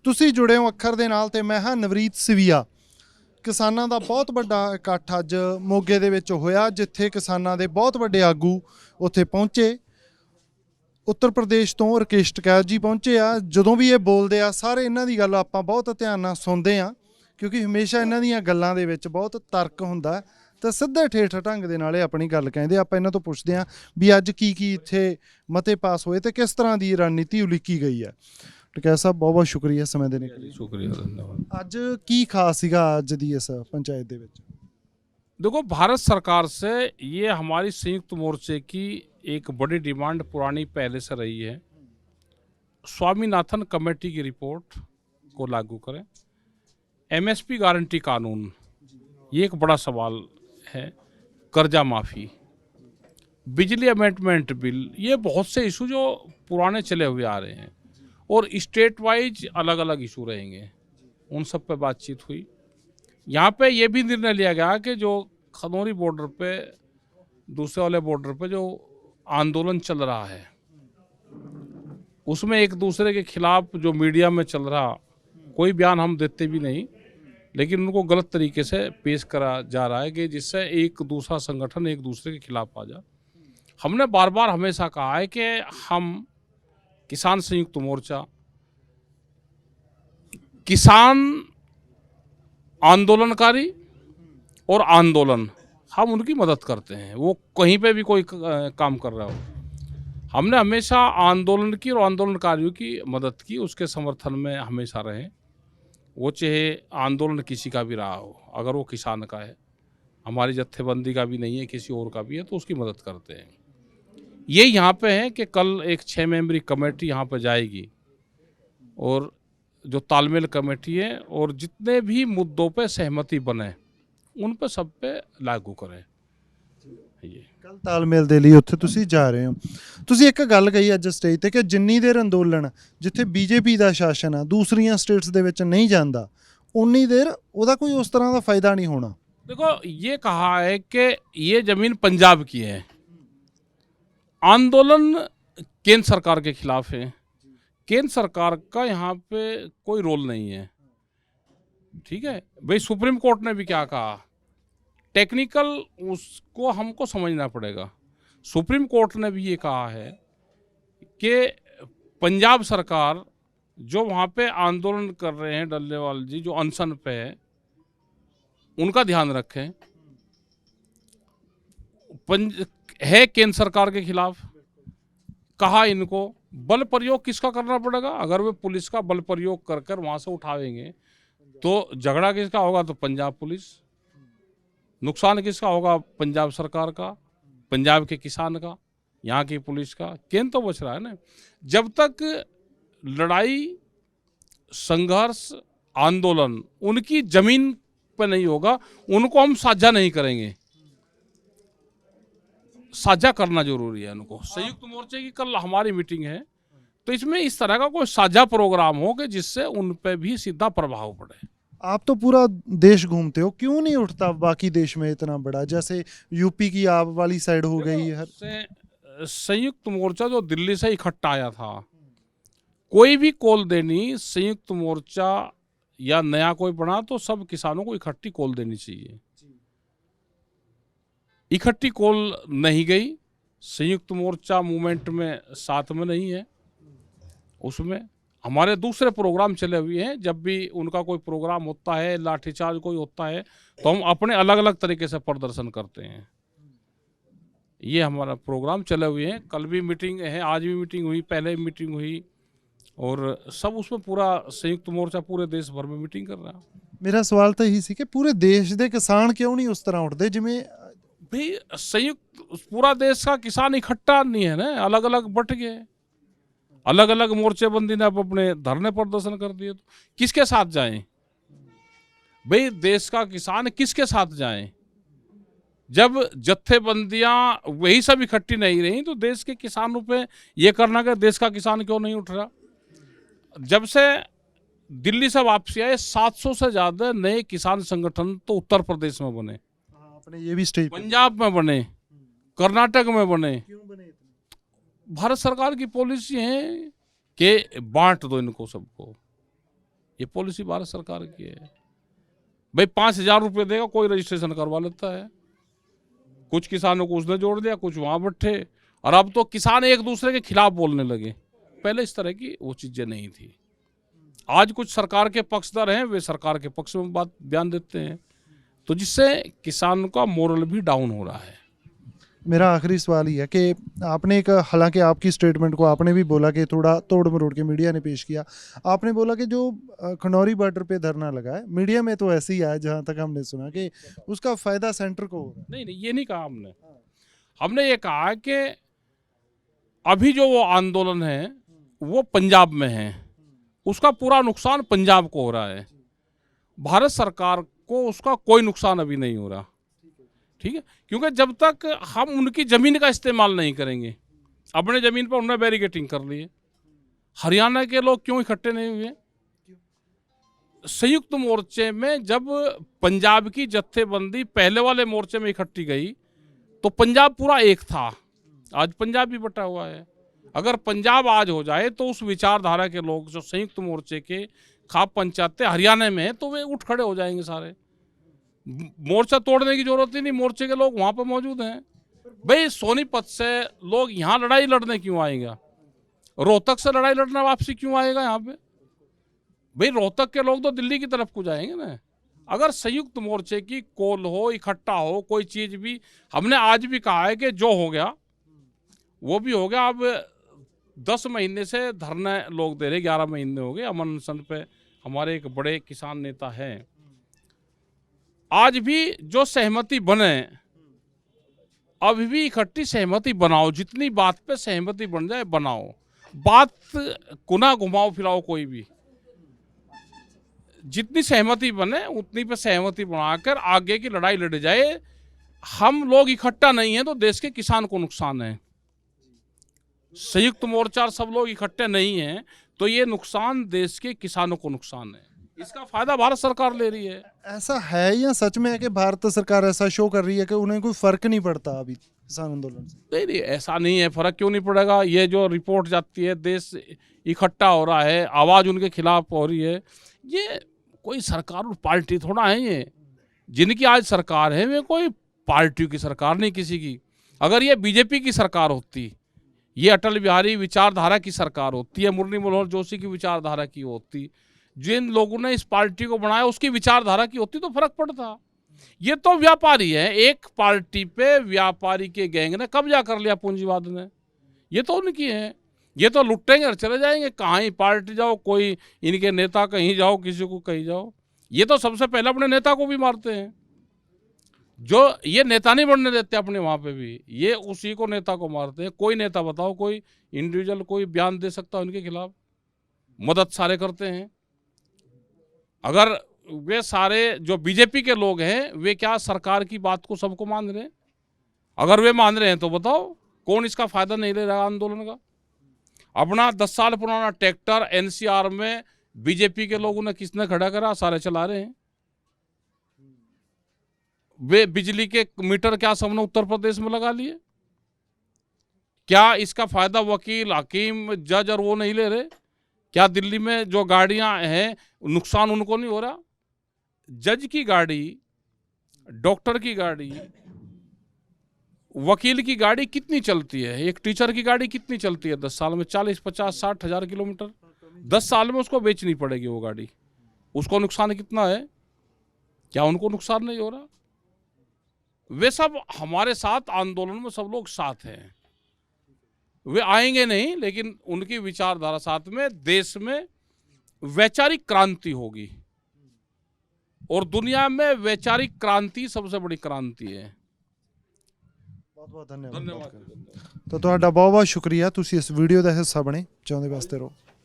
ਤੁਸੀਂ ਜੁੜੇ ਹੋ ਅੱਖਰ ਦੇ ਨਾਲ ਤੇ ਮੈਂ ਹਾਂ ਨਵਰੀਤ ਸਿਵੀਆ। ਕਿਸਾਨਾਂ ਦਾ ਬਹੁਤ ਵੱਡਾ ਇਕੱਠ ਅੱਜ ਮੋਗੇ ਦੇ ਵਿੱਚ ਹੋਇਆ, ਜਿੱਥੇ ਕਿਸਾਨਾਂ ਦੇ ਬਹੁਤ ਵੱਡੇ ਆਗੂ ਉੱਥੇ ਪਹੁੰਚੇ। ਉੱਤਰ ਪ੍ਰਦੇਸ਼ ਤੋਂ ਰਕੇਸ਼ ਟਕੈਤ ਜੀ ਪਹੁੰਚੇ ਆ। ਜਦੋਂ ਵੀ ਇਹ ਬੋਲਦੇ ਆ ਸਾਰੇ ਇਹਨਾਂ ਦੀ ਗੱਲ ਆਪਾਂ ਬਹੁਤ ਧਿਆਨ ਨਾਲ ਸੁਣਦੇ ਆ, ਕਿਉਂਕਿ ਹਮੇਸ਼ਾ ਇਹਨਾਂ ਦੀਆਂ ਗੱਲਾਂ ਦੇ ਵਿੱਚ ਬਹੁਤ ਤਰਕ ਹੁੰਦਾ ਤੇ ਸਿੱਧੇ ਠੇਠ ਢੰਗ ਦੇ ਨਾਲ ਇਹ ਆਪਣੀ ਗੱਲ ਕਹਿੰਦੇ। ਆਪਾਂ ਇਹਨਾਂ ਤੋਂ ਪੁੱਛਦੇ ਆ ਵੀ ਅੱਜ ਕੀ ਇੱਥੇ ਮਤੇ ਪਾਸ ਹੋਏ ਤੇ ਕਿਸ ਤਰ੍ਹਾਂ ਦੀ ਰਣਨੀਤੀ ਉਲੀਕੀ ਗਈ ਹੈ। ਟਕੈਤ ਸਾਹਿਬ ਬਹੁਤ ਬਹੁਤ ਸ਼ੁਕਰੀਆ ਸਮੇਂ ਦੇਣ ਲਈ। शुक्रिया, धन्यवाद। ਅੱਜ ਕੀ ਖਾਸ ਸੀਗਾ ਅੱਜ ਦੀ ਇਸ ਪੰਚਾयत ਦੇ ਵਿੱਚ? देखो, भारत सरकार से ये हमारी संयुक्त मोर्चे की एक बड़ी डिमांड पुरानी पहले से रही है। स्वामीनाथन कमेटी की रिपोर्ट को लागू करें। एमएसपी गारंटी कानून, ये एक बड़ा सवाल है। कर्जा माफ़ी, बिजली अमेंडमेंट बिल, ये बहुत से इशू जो पुराने चले हुए आ रहे हैं और स्टेट वाइज अलग अलग इशू रहेंगे, उन सब पे बातचीत हुई। यहाँ पे ये भी निर्णय लिया गया कि जो खनौरी बॉर्डर पे, दूसरे वाले बॉर्डर पे जो आंदोलन चल रहा है, उसमें एक दूसरे के खिलाफ जो मीडिया में चल रहा, कोई बयान हम देते भी नहीं, लेकिन उनको गलत तरीके से पेश करा जा रहा है कि जिससे एक दूसरा संगठन एक दूसरे के खिलाफ आ जा। हमने बार बार हमेशा कहा है कि हम किसान संयुक्त मोर्चा किसान आंदोलनकारी और आंदोलन, हम उनकी मदद करते हैं, वो कहीं पे भी कोई काम कर रहा हो। हमने हमेशा आंदोलन की और आंदोलनकारियों की मदद की, उसके समर्थन में हमेशा रहे। वो चाहे आंदोलन किसी का भी रहा हो, अगर वो किसान का है, हमारी जत्थेबंदी का भी नहीं है, किसी और का भी है, तो उसकी मदद करते हैं। ये यहाँ पे है कि कल एक 6 मेंबरी कमेटी यहाँ पे जाएगी और जो तालमेल कमेटी है और जितने भी मुद्दों पे सहमति बने उन पे सब पे लागू करें। ये ਕੱਲ ਤਾਲਮੇਲ ਦੇ ਲਈ ਉੱਥੇ ਤੁਸੀਂ ਜਾ ਰਹੇ ਹੋ। ਤੁਸੀਂ ਇੱਕ ਗੱਲ ਕਹੀ ਅੱਜ ਸਟੇਜ ਤੇ ਕਿ ਜਿੰਨੀ ਦੇਰ ਅੰਦੋਲਨ ਜਿੱਥੇ ਬੀਜੇਪੀ ਦਾ ਸ਼ਾਸਨ ਆ ਦੂਸਰੀਆਂ ਸਟੇਟਸ ਦੇ ਵਿੱਚ ਨਹੀਂ ਜਾਂਦਾ, ਉਨੀ ਦੇਰ ਉਹਦਾ ਕੋਈ ਉਸ ਤਰ੍ਹਾਂ ਦਾ ਫਾਇਦਾ नहीं होना। देखो, ये कहा है कि ये जमीन पंजाब की है, आंदोलन केंद्र सरकार के खिलाफ है, केंद्र सरकार का यहाँ पे कोई रोल नहीं है। ठीक है भाई, सुप्रीम कोर्ट ने भी क्या कहा, टेक्निकल उसको हमको समझना पड़ेगा। सुप्रीम कोर्ट ने भी ये कहा है कि पंजाब सरकार जो वहाँ पे आंदोलन कर रहे हैं, डल्लेवाल जी जो अनशन पे है, उनका ध्यान रखें। है केंद्र सरकार के खिलाफ, कहा इनको बल प्रयोग किसका करना पड़ेगा। अगर वे पुलिस का बल प्रयोग कर कर वहाँ से उठावेंगे तो झगड़ा किसका होगा, तो पंजाब पुलिस, नुकसान किसका होगा, पंजाब सरकार का, पंजाब के किसान का, यहाँ की पुलिस का। केंद्र तो बच रहा है ना। जब तक लड़ाई, संघर्ष, आंदोलन उनकी जमीन पे नहीं होगा, उनको हम साझा नहीं करेंगे। साझा करना जरूरी है उनको। संयुक्त मोर्चे की कल हमारी मीटिंग है, तो इसमें इस तरह का कोई साझा प्रोग्राम हो कि जिससे उन पे भी सीधा प्रभाव पड़े। आप तो पूरा देश घूमते हो, क्यों नहीं उठता बाकी देश में इतना बड़ा, जैसे यूपी की आप वाली साइड हो गई है। संयुक्त मोर्चा जो दिल्ली से इकट्ठा आया था, कोई भी कॉल देनी, संयुक्त मोर्चा या नया कोई बना तो सब किसानों को इकट्ठी कॉल देनी चाहिए। इकट्ठी कॉल नहीं गई, संयुक्त मोर्चा मूवमेंट में साथ में नहीं है। उसमें हमारे दूसरे प्रोग्राम चले हुए हैं। जब भी उनका कोई प्रोग्राम होता है, लाठीचार्ज कोई होता है, तो हम अपने अलग अलग तरीके से प्रदर्शन करते हैं। ये हमारा प्रोग्राम चले हुए हैं। कल भी मीटिंग है, आज भी मीटिंग हुई, पहले भी मीटिंग हुई, और सब उसमें पूरा संयुक्त मोर्चा पूरे देश भर में मीटिंग कर रहा है। मेरा सवाल तो यही सी कि पूरे देश के किसान क्यों नहीं उस तरह उठते जिमें भाई संयुक्त पूरा देश का किसान इकट्ठा नहीं है ना, अलग अलग बट गए, अलग अलग मोर्चेबंदी ने अब अपने धरने प्रदर्शन कर दिए। तो किसके साथ जाएं भाई, देश का किसान किसके साथ जाएं? जब जत्थेबंदियां वही सब इकट्ठी नहीं रही तो देश के किसानों पे ये करना कि देश का किसान क्यों नहीं उठ रहा। जब से दिल्ली से वापसी आए 700 से ज्यादा नए किसान संगठन तो उत्तर प्रदेश में बने, अपने ये भी स्टेज पंजाब में बने, कर्नाटक में बने। भारत सरकार की पॉलिसी है कि बांट दो इनको सबको, ये पॉलिसी भारत सरकार की है। भाई 5,000 रुपये देगा, कोई रजिस्ट्रेशन करवा लेता है। कुछ किसानों को उसने जोड़ दिया, कुछ वहां बैठे, और अब तो किसान एक दूसरे के खिलाफ बोलने लगे। पहले इस तरह की वो चीजें नहीं थी। आज कुछ सरकार के पक्षधर हैं, वे सरकार के पक्ष में बात बयान देते हैं, तो जिससे किसान का मोरल भी डाउन हो रहा है। मेरा आखिरी सवाल ही है कि आपने एक, हालांकि आपकी स्टेटमेंट को आपने भी बोला कि थोड़ा तोड़ मरोड़ के मीडिया ने पेश किया, आपने बोला कि जो खनौरी बॉर्डर पे धरना लगा है, मीडिया में तो ऐसे ही आया जहां तक हमने सुना कि उसका फायदा सेंटर को हो रहा है। नहीं नहीं, ये नहीं कहा हमने। हमने ये कहा कि अभी जो वो आंदोलन है वो पंजाब में है, उसका पूरा नुकसान पंजाब को हो रहा है। भारत सरकार को उसका कोई नुकसान अभी नहीं हो रहा, ठीक है, क्योंकि जब तक हम उनकी जमीन का इस्तेमाल नहीं करेंगे, अपने जमीन पर उन्होंने बैरिकेटिंग कर ली है। हरियाणा के लोग क्यों इकट्ठे नहीं हुए? संयुक्त मोर्चे में जब पंजाब की जत्थेबंदी पहले वाले मोर्चे में इकट्ठी गई तो पंजाब पूरा एक था। आज पंजाब भी बटा हुआ है। अगर पंजाब आज हो जाए तो उस विचारधारा के लोग जो संयुक्त मोर्चे के खाप पंचायतें हरियाणा में है तो वे उठ खड़े हो जाएंगे सारे। मोर्चा तोड़ने की जरूरत ही नहीं, मोर्चे के लोग वहां पर मौजूद हैं। भाई सोनीपत से लोग यहाँ लड़ाई लड़ने क्यों आएगा? रोहतक से लड़ाई लड़ना वापसी क्यों आएगा यहाँ पे? भाई रोहतक के लोग तो दिल्ली की तरफ को जाएंगे ना। अगर संयुक्त मोर्चे की कोल हो, इकट्ठा हो, कोई चीज भी, हमने आज भी कहा है कि जो हो गया वो भी हो गया। अब 10 महीने से धरना लोग दे रहे, 11 महीने हो गए अमन अनशन पे। हमारे एक बड़े किसान नेता हैं, आज भी जो सहमति बने, अभी भी इकट्ठी सहमति बनाओ, जितनी बात पे सहमति बन जाए बनाओ, बात कुना घुमाओ फिराओ, कोई भी जितनी सहमति बने उतनी पे सहमति बनाकर आगे की लड़ाई लड़ जाए। हम लोग इकट्ठा नहीं है तो देश के किसान को नुकसान है। संयुक्त मोर्चा सब लोग इकट्ठे नहीं हैं तो ये नुकसान देश के किसानों को नुकसान है। इसका फायदा भारत सरकार ले रही है। ऐसा है या सच में है कि भारत सरकार ऐसा शो कर रही है कि उन्हें कोई फर्क नहीं पड़ता अभी किसान आंदोलन से? नहीं नहीं, ऐसा नहीं है। फर्क क्यों नहीं पड़ेगा? ये जो रिपोर्ट जाती है, देश इकट्ठा हो रहा है, आवाज उनके खिलाफ हो रही है। ये कोई सरकार और पार्टी थोड़ा है। ये जिनकी आज सरकार है वे कोई पार्टियों की सरकार नहीं किसी की। अगर ये बीजेपी की सरकार होती, ये अटल बिहारी विचारधारा की सरकार होती है, मुरली मनोहर जोशी की विचारधारा की होती, जिन लोगों ने इस पार्टी को बनाया उसकी विचारधारा की होती तो फर्क पड़ता। ये तो व्यापारी है, एक पार्टी पे व्यापारी के गैंग ने कब्जा कर लिया पूंजीवाद ने। ये तो उनकी है, ये तो लुटेंगे और चले जाएंगे। कहाँ ही पार्टी जाओ, कोई इनके नेता कहीं जाओ, किसी को कहीं जाओ, ये तो सबसे पहले अपने नेता को भी मारते हैं। जो ये नेता नहीं बनने देते अपने वहाँ पे भी, ये उसी को नेता को मारते हैं। कोई नेता बताओ, कोई इंडिविजुअल कोई बयान दे सकता है उनके खिलाफ? मदद सारे करते हैं। अगर वे सारे जो बीजेपी के लोग हैं वे क्या सरकार की बात को सबको मान रहे हैं? अगर वे मान रहे हैं तो बताओ कौन इसका फायदा नहीं ले रहा आंदोलन का? अपना 10 साल पुराना ट्रैक्टर एनसीआर में बीजेपी के लोगों ने किसने खड़ा करा? सारे चला रहे हैं। वे बिजली के मीटर क्या सबने उत्तर प्रदेश में लगा लिए? क्या इसका फायदा वकील, हकीम, जज और वो नहीं ले रहे? क्या दिल्ली में जो गाड़ियां हैं नुकसान उनको नहीं हो रहा? जज की गाड़ी, डॉक्टर की गाड़ी, वकील की गाड़ी कितनी चलती है? एक टीचर की गाड़ी कितनी चलती है 10 साल में? 40, 50, 60 हजार किलोमीटर 10 साल में उसको बेचनी पड़ेगी वो गाड़ी। उसको नुकसान कितना है? क्या उनको नुकसान नहीं हो रहा? वे सब हमारे साथ आंदोलन में सब लोग साथ हैं। वे आएंगे नहीं, लेकिन उनकी विचारधारा साथ में देश में वैचारिक क्रांति होगी। और दुनिया में वैचारिक क्रांति सबसे बड़ी क्रांति है। बहुत बहुत धन्यवाद। तो ਤੁਹਾਡਾ ਬਹੁਤ ਬਹੁਤ ਸ਼ੁਕਰੀਆ, ਤੁਸੀਂ ਇਸ ਵੀਡੀਓ ਦਾ ਹਿੱਸਾ ਬਣੇ। ਚਾਹੁੰਦੇ ਵਾਸਤੇ ਰਹੋ।